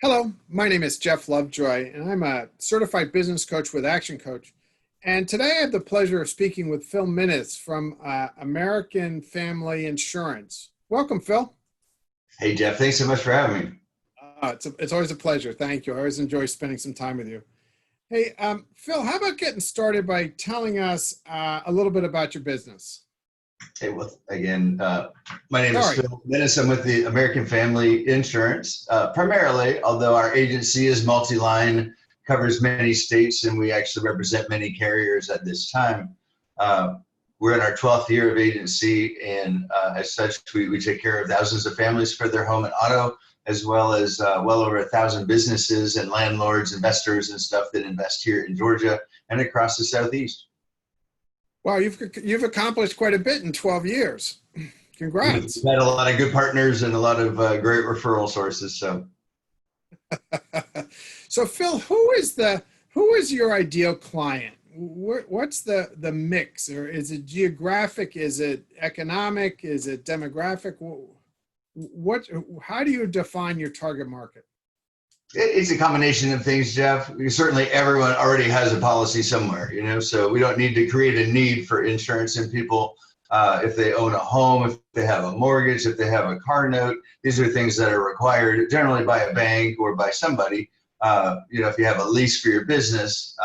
Hello, my name is Jeff Lovejoy, and I'm a certified business coach with Action Coach. And today I have the pleasure of speaking with Phil Minnis from American Family Insurance. Welcome, Phil. Hey, Jeff, thanks so much for having me. It's always a pleasure. Thank you. I always enjoy spending some time with you. Hey, Phil, how about getting started by telling us a little bit about your business? Hey, well, again, my name is Sorry. Phil Minnis. I'm with the American Family Insurance, primarily, although our agency is multi-line, covers many states, and we actually represent many carriers at this time. We're in our 12th year of agency, and as such, we take care of thousands of families for their home and auto, as well as well over 1,000 businesses and landlords, investors, and stuff that invest here in Georgia and across the Southeast. Wow, you've accomplished quite a bit in 12 years. Congrats. We've had a lot of good partners and a lot of great referral sources. So, So Phil, who is your ideal client? What's the mix, or is it geographic? Is it economic? Is it demographic? How do you define your target market? it's a combination of things, Jeff. Certainly, everyone already has a policy somewhere, so we don't need to create a need for insurance in people. If they own a home, if they have a mortgage, if they have a car note, these are things that are required generally by a bank or by somebody. If you have a lease for your business,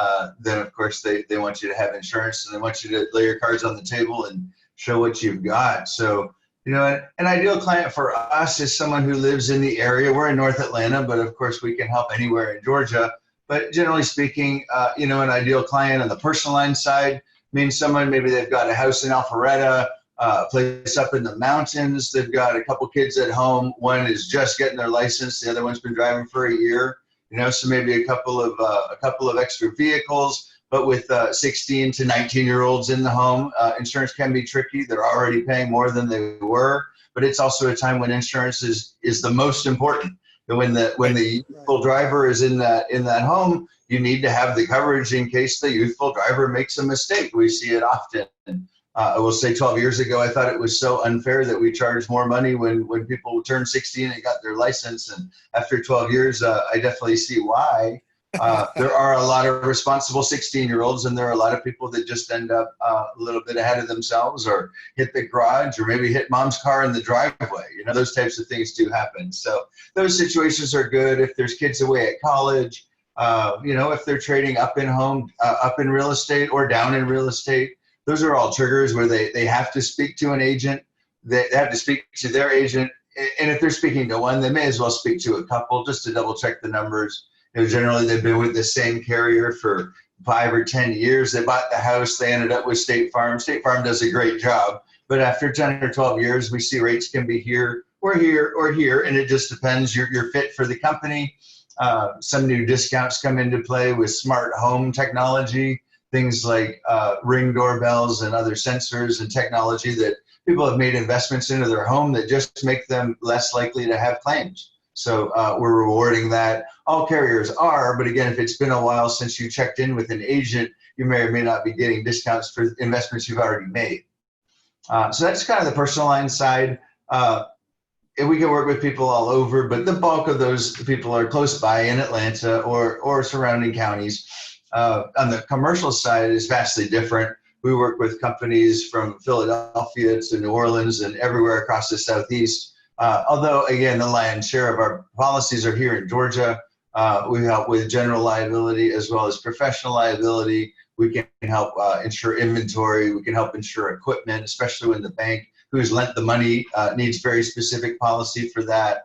then of course they want you to have insurance, and they want you to lay your cards on the table and show what you've got. So, an ideal client for us is someone who lives in the area. We're in North Atlanta, but of course we can help anywhere in Georgia. But generally speaking, an ideal client on the personal line side means someone, maybe they've got a house in Alpharetta, a place up in the mountains. They've got a couple kids at home. One is just getting their license. The other one's been driving for a year. So maybe a couple of extra vehicles. But with 16 to 19-year-olds in the home, insurance can be tricky. They're already paying more than they were, but it's also a time when insurance is the most important. And when the youthful driver is in that home, you need to have the coverage in case the youthful driver makes a mistake. We see it often. I will say 12 years ago, I thought it was so unfair that we charged more money when people turned 16 and got their license. And after 12 years, I definitely see why. There are a lot of responsible 16-year-olds, and there are a lot of people that just end up a little bit ahead of themselves, or hit the garage, or maybe hit mom's car in the driveway. Those types of things do happen. So those situations are good if there's kids away at college, if they're trading up in real estate or down in real estate. Those are all triggers where they have to speak to an agent. They have to speak to their agent. And if they're speaking to one, they may as well speak to a couple just to double check the numbers. Generally, they've been with the same carrier for 5 or 10 years. They bought the house. They ended up with State Farm. State Farm does a great job. But after 10 or 12 years, we see rates can be here or here or here. And it just depends. You're fit for the company. Some new discounts come into play with smart home technology, things like Ring doorbells and other sensors and technology that people have made investments into their home that just make them less likely to have claims. So we're rewarding that. All carriers are, but again, if it's been a while since you checked in with an agent, you may or may not be getting discounts for investments you've already made. So that's kind of the personal line side. And we can work with people all over, but the bulk of those people are close by in Atlanta or surrounding counties. On the commercial side, it's vastly different. We work with companies from Philadelphia to New Orleans and everywhere across the Southeast. Although, again, the lion's share of our policies are here in Georgia. We help with general liability as well as professional liability. We can help insure inventory. We can help insure equipment, especially when the bank who's lent the money needs very specific policy for that.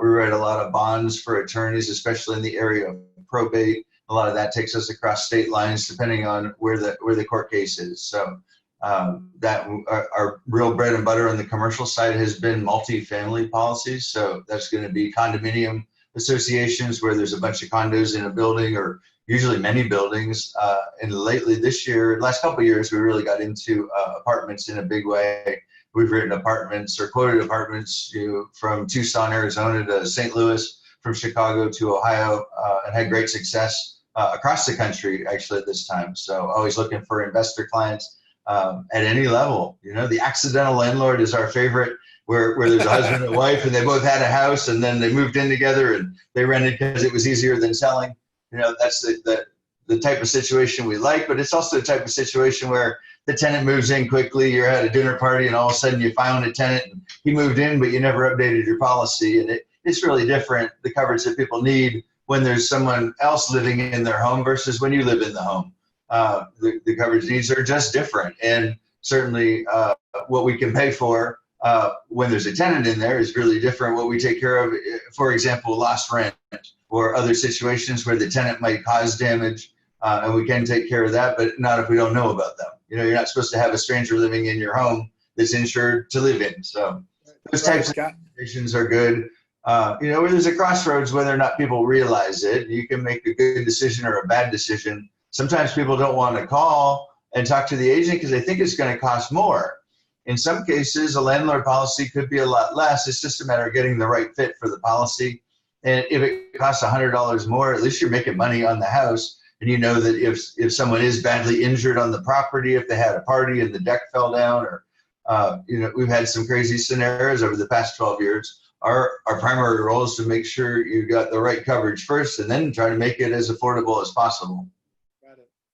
We write a lot of bonds for attorneys, especially in the area of probate. A lot of that takes us across state lines, depending on where the court case is. So that our real bread and butter on the commercial side has been multi-family policies. So that's going to be condominium associations where there's a bunch of condos in a building, or usually many buildings. And lately this year, last couple of years, we really got into apartments in a big way. We've written apartments or quoted apartments from Tucson, Arizona to St. Louis, from Chicago to Ohio, and had great success across the country actually at this time. So always looking for investor clients at any level. The accidental landlord is our favorite, where there's a husband and wife and they both had a house and then they moved in together and they rented because it was easier than selling. That's the type of situation we like, but it's also the type of situation where the tenant moves in quickly. You're at a dinner party and all of a sudden you found a tenant and he moved in, but you never updated your policy. And it's really different, the coverage that people need when there's someone else living in their home versus when you live in the home. The coverage needs are just different. And certainly what we can pay for when there's a tenant in there is really different. What we take care of, for example, lost rent or other situations where the tenant might cause damage, and we can take care of that, but not if we don't know about them. You're not supposed to have a stranger living in your home that's insured to live in. So those types of situations are good. Where there's a crossroads, whether or not people realize it, you can make a good decision or a bad decision. Sometimes people don't want to call and talk to the agent because they think it's going to cost more. In some cases, a landlord policy could be a lot less. It's just a matter of getting the right fit for the policy. And if it costs $100 more, at least you're making money on the house. And you know that if someone is badly injured on the property, if they had a party and the deck fell down, or we've had some crazy scenarios over the past 12 years. Our primary role is to make sure you got the right coverage first, and then try to make it as affordable as possible.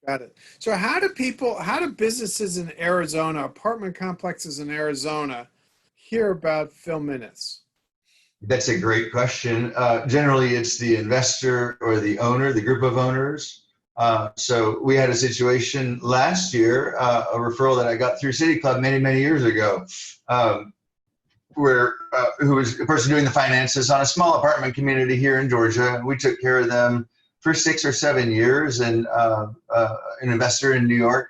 Got it. So how do businesses in Arizona, apartment complexes in Arizona, hear about Phil Minutes? That's a great question. Generally, it's the investor or the owner, the group of owners. So we had a situation last year, a referral that I got through City Club many, many years ago, who was a person doing the finances on a small apartment community here in Georgia. We took care of them for 6 or 7 years, and an investor in New York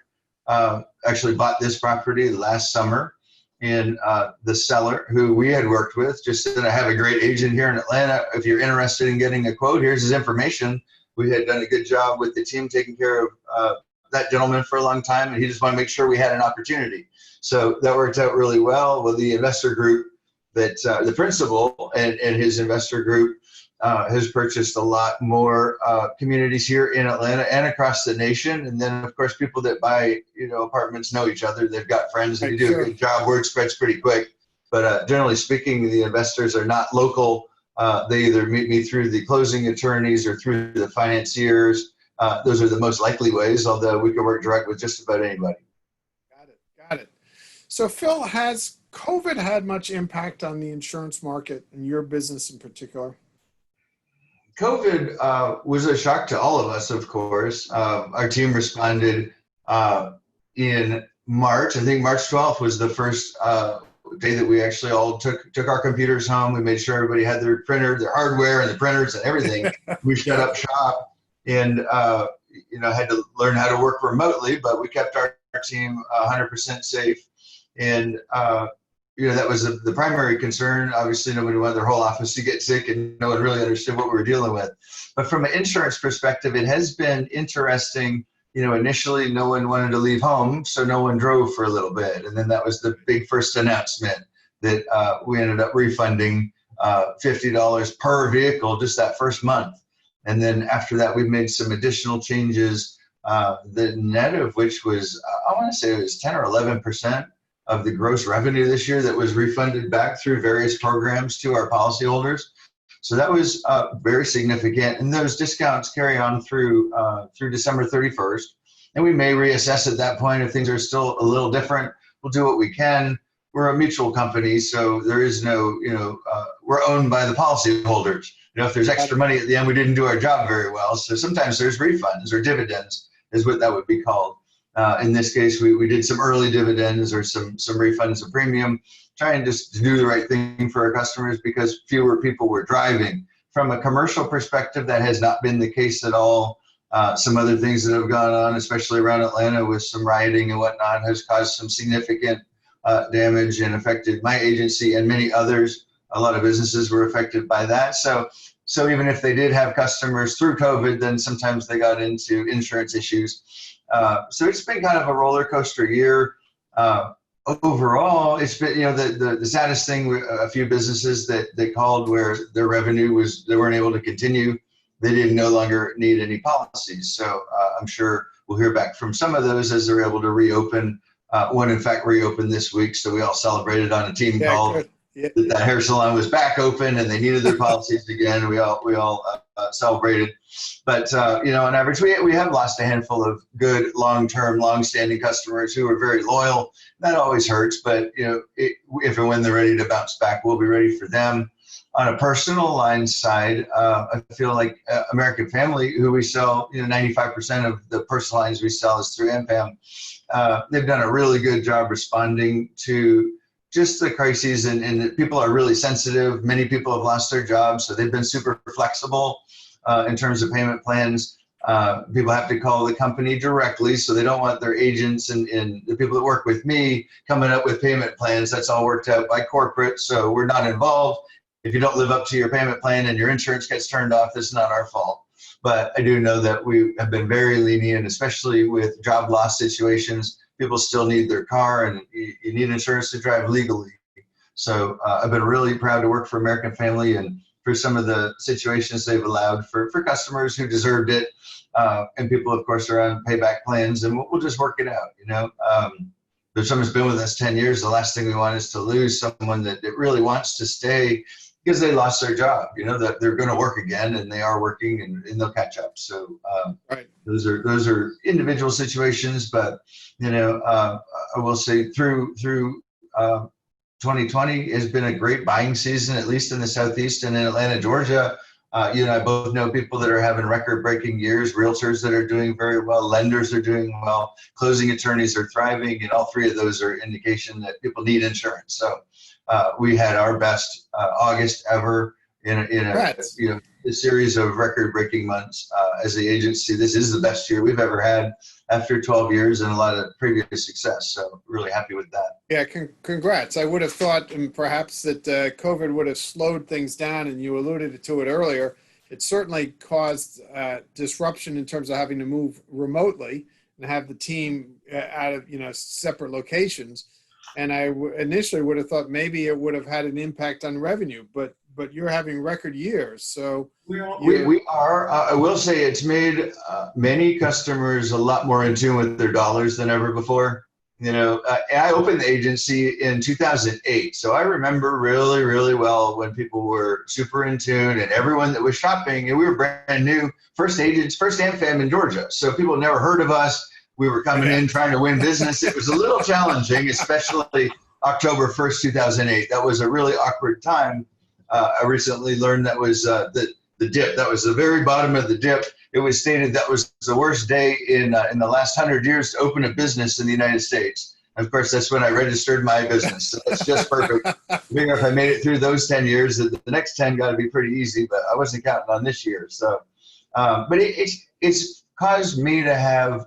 actually bought this property last summer. And the seller, who we had worked with, just said, I have a great agent here in Atlanta. If you're interested in getting a quote, here's his information. We had done a good job with the team taking care of that gentleman for a long time, and he just wanted to make sure we had an opportunity. So that worked out really well with the investor group. That the principal and his investor group has purchased a lot more communities here in Atlanta and across the nation. And then, of course, people that buy apartments know each other. They've got friends. They do a good job. Word spreads pretty quick. But generally speaking, the investors are not local. They either meet me through the closing attorneys or through the financiers. Those are the most likely ways, although we can work direct with just about anybody. Got it. So, Phil, has COVID had much impact on the insurance market and your business in particular? COVID was a shock to all of us, of course. Our team responded in March. I think March 12th was the first day that we actually all took our computers home. We made sure everybody had their printer, their hardware, and the printers and everything. We shut up shop and had to learn how to work remotely, but we kept our team 100% safe. And that was the primary concern. Obviously, nobody wanted their whole office to get sick, and no one really understood what we were dealing with. But from an insurance perspective, it has been interesting. Initially, no one wanted to leave home, so no one drove for a little bit. And then that was the big first announcement that we ended up refunding $50 per vehicle just that first month. And then after that, we've made some additional changes, the net of which was, I want to say it was 10 or 11% of the gross revenue this year that was refunded back through various programs to our policyholders. So that was very significant. And those discounts carry on through December 31st. And we may reassess at that point if things are still a little different. We'll do what we can. We're a mutual company, so there is no, we're owned by the policyholders. If there's extra money at the end, we didn't do our job very well. So sometimes there's refunds or dividends is what that would be called. In this case, we did some early dividends or some refunds of premium, trying just to do the right thing for our customers because fewer people were driving. From a commercial perspective, that has not been the case at all. Some other things that have gone on, especially around Atlanta with some rioting and whatnot, has caused some significant damage and affected my agency and many others. A lot of businesses were affected by that. So even if they did have customers through COVID, then sometimes they got into insurance issues. So it's been kind of a roller coaster year. Overall, it's been, the saddest thing, a few businesses that called where their revenue was, they weren't able to continue. They didn't no longer need any policies. So I'm sure we'll hear back from some of those as they're able to reopen. One, in fact, reopened this week. So we all celebrated on a team call. Good. Yeah. that the hair salon was back open and they needed their policies again. We all celebrated. But on average, we have lost a handful of good, long-term, long-standing customers who are very loyal. That always hurts, but if and when they're ready to bounce back, we'll be ready for them. On a personal line side, I feel like American Family, who we sell, 95% of the personal lines we sell is through MPAM. They've done a really good job responding to just the crises, and people are really sensitive. Many people have lost their jobs, so they've been super flexible in terms of payment plans. People have to call the company directly, so they don't want their agents and the people that work with me coming up with payment plans. That's all worked out by corporate, so we're not involved. If you don't live up to your payment plan and your insurance gets turned off, it's not our fault. But I do know that we have been very lenient, especially with job loss situations. People still need their car, and you need insurance to drive legally. So I've been really proud to work for American Family and for some of the situations they've allowed for customers who deserved it. And people, of course, are on payback plans, and we'll just work it out. If someone's been with us 10 years, the last thing we want is to lose someone that really wants to stay because they lost their job. That they're going to work again, and they are working, and they'll catch up. So Right. those are individual situations, but I will say through 2020 has been a great buying season, at least in the Southeast and in Atlanta, Georgia. You and I both know people that are having record-breaking years, realtors that are doing very well, lenders are doing well, closing attorneys are thriving, and all three of those are indication that people need insurance. So we had our best August ever in a series of record-breaking months as the agency. This is the best year we've ever had after 12 years and a lot of previous success. So really happy with that. Yeah, congrats. I would have thought perhaps that COVID would have slowed things down, and you alluded to it earlier. It certainly caused disruption in terms of having to move remotely and have the team out of separate locations. And I initially would have thought maybe it would have had an impact on revenue, but you're having record years. So we are. I will say it's made many customers a lot more in tune with their dollars than ever before. I opened the agency in 2008, so I remember really, really well when people were super in tune and everyone that was shopping, and we were brand new, first agents, first AmFam in Georgia. So people had never heard of us. We were coming in trying to win business. It was a little challenging, especially October 1st, 2008. That was a really awkward time. I recently learned that was the dip. That was the very bottom of the dip. It was stated that was the worst day in the last 100 years to open a business in the United States. And of course, that's when I registered my business. So that's just perfect. Figure if I made it through those 10 years, the next 10 got to be pretty easy. But I wasn't counting on this year. So, but it's caused me to have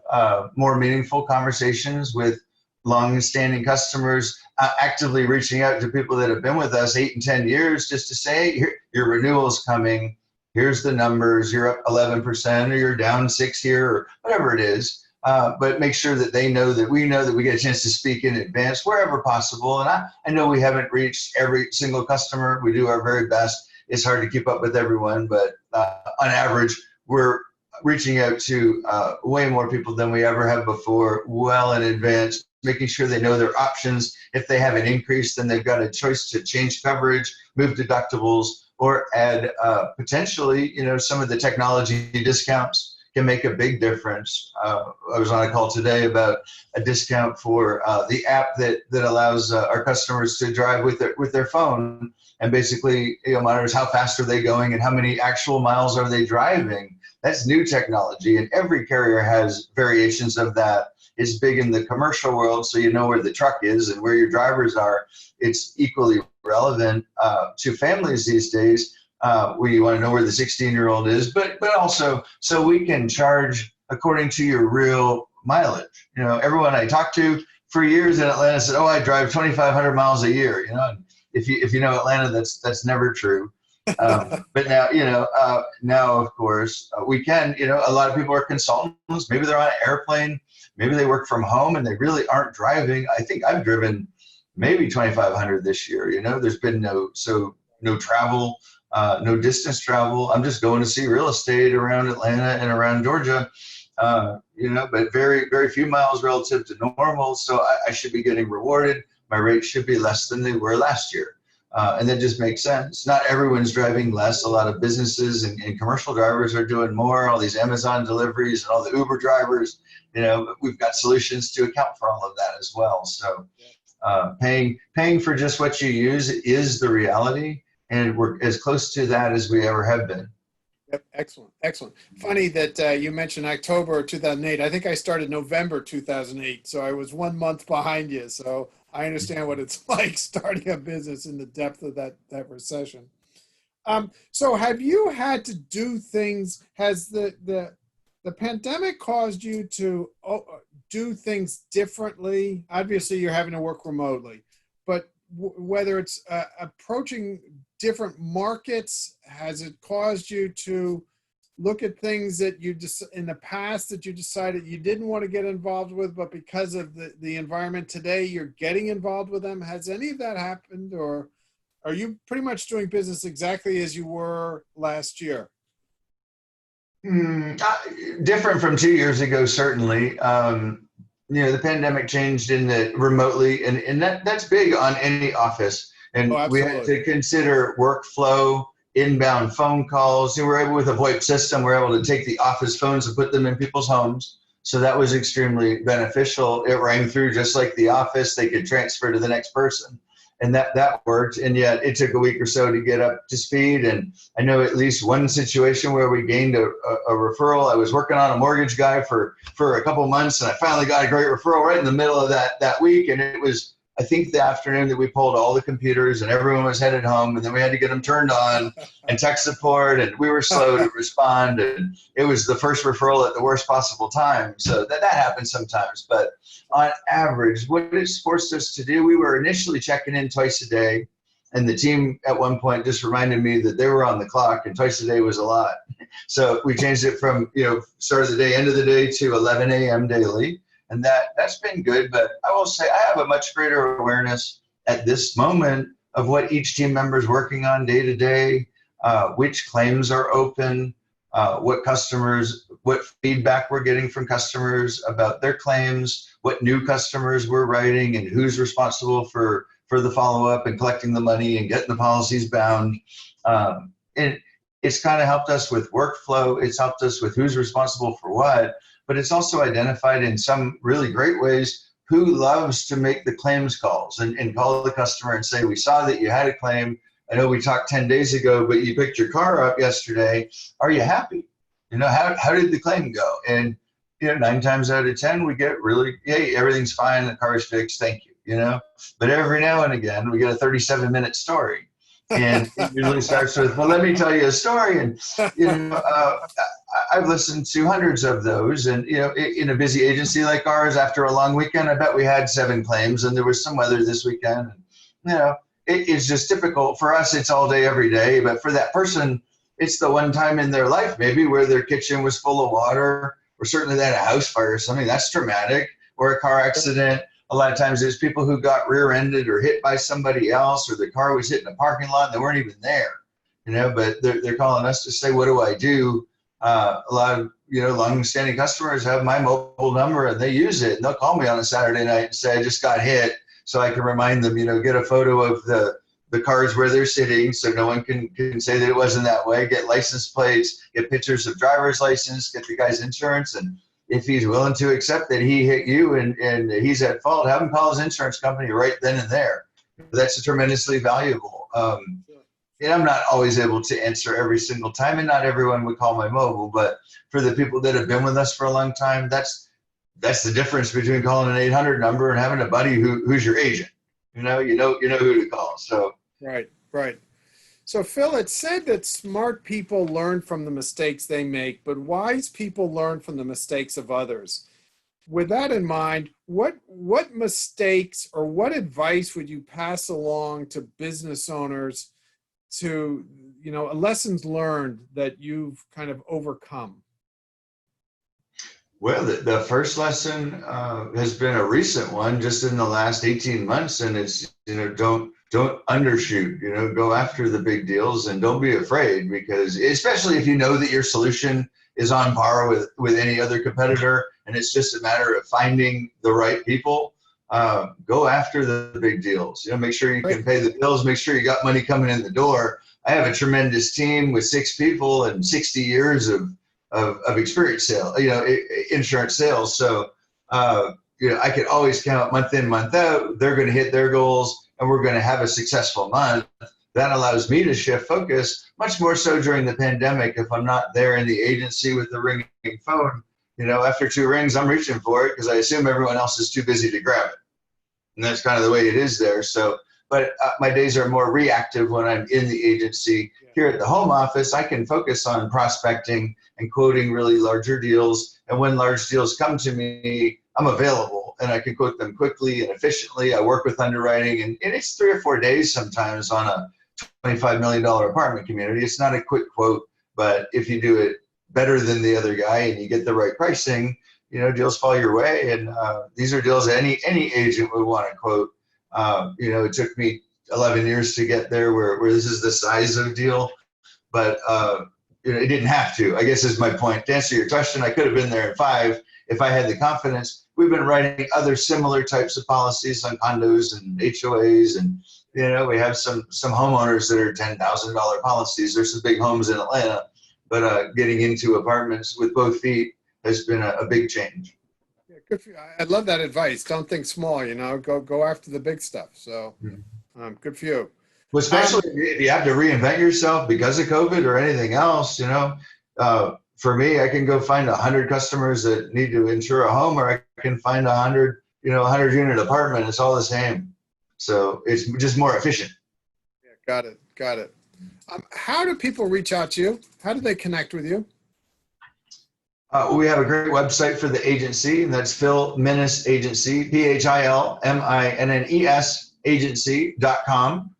more meaningful conversations with long-standing customers, actively reaching out to people that have been with us 8 and 10 years just to say, hey, your renewal's coming. Here's the numbers. You're up 11%, or you're down 6 here, or whatever it is. But make sure that they know that we get a chance to speak in advance wherever possible. And I know we haven't reached every single customer. We do our very best. It's hard to keep up with everyone, but on average, we're reaching out to way more people than we ever have before, well in advance, making sure they know their options. If they have an increase, then they've got a choice to change coverage, move deductibles, or add potentially, some of the technology discounts can make a big difference. I was on a call today about a discount for the app that allows our customers to drive with their phone, and basically monitors how fast are they going and how many actual miles are they driving. That's new technology, and every carrier has variations of that. It's big in the commercial world, so you know where the truck is and where your drivers are. It's equally relevant to families these days, where you want to know where the 16-year-old is, but also so we can charge according to your real mileage. Everyone I talked to for years in Atlanta said, "Oh, I drive 2,500 miles a year." And if you know Atlanta, that's never true. But now of course we can. A lot of people are consultants. Maybe they're on an airplane. Maybe they work from home and they really aren't driving. I think I've driven maybe 2,500 this year. There's been no travel, no distance travel. I'm just going to see real estate around Atlanta and around Georgia. But very, very few miles relative to normal. So I should be getting rewarded. My rates should be less than they were last year. And that just makes sense. Not everyone's driving less. A lot of businesses and commercial drivers are doing more. All these Amazon deliveries and all the Uber drivers, we've got solutions to account for all of that as well. So paying for just what you use is the reality, and we're as close to that as we ever have been. Yep, excellent, excellent. Funny that you mentioned October 2008. I think I started November 2008, so I was 1 month behind you. So I understand what it's like starting a business in the depth of that recession. So have you had to do things? Has the pandemic caused you to do things differently? Obviously, you're having to work remotely, but whether it's approaching different markets, has it caused you to look at things that you just in the past that you decided you didn't want to get involved with, but because of the environment today, you're getting involved with them? Has any of that happened, or are you pretty much doing business exactly as you were last year? Different from 2 years ago, certainly. The pandemic changed in that remotely, and that's big on any office. And Oh, we had absolutely. to consider workflow, inbound phone calls. We were able, with a VoIP system, we're able to take the office phones and put them in people's homes. So that was extremely beneficial. It rang through just like the office. They could transfer to the next person. And that worked. And yet it took a week or so to get up to speed. And I know at least one situation where we gained a referral. I was working on a mortgage guy for a couple of months, and I finally got a great referral right in the middle of that week. And it was, I think, the afternoon that we pulled all the computers and everyone was headed home, and then we had to get them turned on and tech support, and we were slow to respond, and it was the first referral at the worst possible time. So that happens sometimes, but on average, what it's forced us to do, we were initially checking in twice a day, and the team at one point just reminded me that they were on the clock, and twice a day was a lot. So we changed it from start of the day, end of the day, to 11 a.m. daily. And that's been good, but I will say I have a much greater awareness at this moment of what each team member is working on day to day, which claims are open, what feedback we're getting from customers about their claims, what new customers we're writing, and who's responsible for the follow-up and collecting the money and getting the policies bound. And it's kind of helped us with workflow. It's helped us with who's responsible for what. But it's also identified in some really great ways who loves to make the claims calls and call the customer and say, we saw that you had a claim. I know we talked 10 days ago, but you picked your car up yesterday. Are you happy? How did the claim go? And 9 times out of 10, we get really, hey, everything's fine. The car is fixed. Thank you. But every now and again, we get a 37-minute story. And it usually starts with, well, let me tell you a story. And, I've listened to hundreds of those. And, in a busy agency like ours, after a long weekend, I bet we had 7 claims, and there was some weather this weekend. And, it's just typical. For us, it's all day, every day. But for that person, it's the one time in their life, maybe, where their kitchen was full of water, or certainly they had a house fire or something. That's traumatic, or a car accident. A lot of times there's people who got rear-ended or hit by somebody else, or the car was hit in a parking lot and they weren't even there, but they're calling us to say, what do I do? A lot of, long-standing customers have my mobile number and they use it, and they'll call me on a Saturday night and say, I just got hit. So I can remind them, get a photo of the cars where they're sitting so no one can say that it wasn't that way, get license plates, get pictures of driver's license, get the guy's insurance, and if he's willing to accept that he hit you and he's at fault, have him call his insurance company right then and there. That's tremendously valuable. And I'm not always able to answer every single time, and not everyone would call my mobile, but for the people that have been with us for a long time, that's the difference between calling an 800 number and having a buddy who's your agent. You know who to call. So Right. So, Phil, it's said that smart people learn from the mistakes they make, but wise people learn from the mistakes of others. With that in mind, what mistakes or what advice would you pass along to business owners to, lessons learned that you've kind of overcome? Well, the first lesson has been a recent one, just in the last 18 months, and it's don't undershoot. Go after the big deals and don't be afraid, because especially if you know that your solution is on par with any other competitor, and it's just a matter of finding the right people. go after the big deals. Make sure you Right. can pay the bills, make sure you got money coming in the door. I have a tremendous team with 6 people and 60 years of experience insurance sales. So, I can always count month in, month out, they're going to hit their goals and we're going to have a successful month. That allows me to shift focus much more so during the pandemic. If I'm not there in the agency with the ringing phone, after 2 rings, I'm reaching for it because I assume everyone else is too busy to grab it. And that's kind of the way it is there. So, but my days are more reactive when I'm in the agency. Here at the home office, I can focus on prospecting and quoting really larger deals. And when large deals come to me, I'm available and I can quote them quickly and efficiently. I work with underwriting and it's 3 or 4 days sometimes on a $25 million apartment community. It's not a quick quote, but if you do it better than the other guy and you get the right pricing, deals fall your way. And these are deals any agent would want to quote. It took me 11 years to get there where this is the size of deal, but it didn't have to, I guess is my point. To answer your question, I could have been there in 5 if I had the confidence. We've been writing other similar types of policies on condos and HOAs, and we have some homeowners that are $10,000 policies. There's some big homes in Atlanta, but getting into apartments with both feet has been a big change. Yeah, good for you. I love that advice. Don't think small, go after the big stuff. So good for you. Well, especially if you have to reinvent yourself because of COVID or anything else, for me, I can go find 100 customers that need to insure a home, or I can find 100 unit apartment. It's all the same. So it's just more efficient. Yeah, got it. How do people reach out to you? How do they connect with you? We have a great website for the agency, and that's Phil Minnis Agency, PHILMINNES agency.com.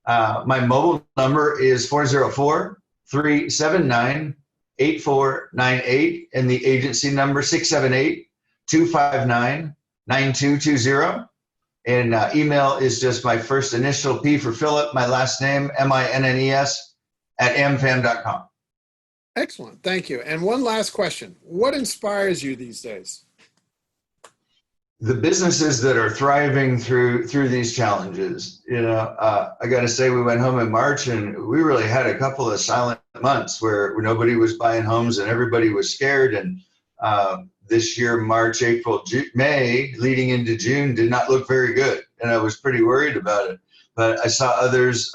My mobile number is 404-379-8498, and the agency number 678-259-9220. And email is just my first initial P for Philip, my last name, MINNES @amfam.com. Excellent. Thank you. And one last question. What inspires you these days? The businesses that are thriving through these challenges. I got to say, we went home in March and we really had a couple of silent months where nobody was buying homes and everybody was scared. And this year, March, April, May, leading into June, did not look very good. And I was pretty worried about it. But I saw others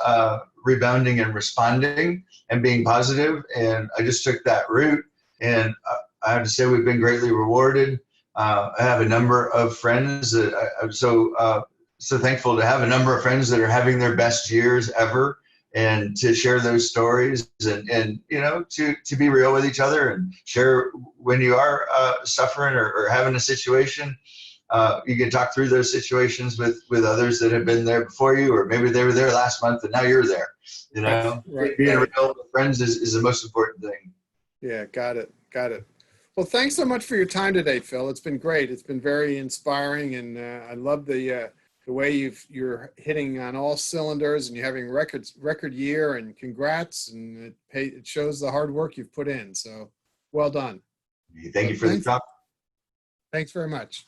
rebounding and responding and being positive, and I just took that route. And I have to say, we've been greatly rewarded. I have a number of friends that I'm so thankful to have a number of friends that are having their best years ever, and to share those stories and to be real with each other and share when you are suffering or having a situation. You can talk through those situations with others that have been there before you, or maybe they were there last month and now you're there. Right. Being real with friends is the most important thing. Yeah, got it. Well, thanks so much for your time today, Phil. It's been great. It's been very inspiring, and I love the way you're hitting on all cylinders, and you're having record year. And congrats, and it shows the hard work you've put in. So, well done. Thank you for the talk. Thanks very much.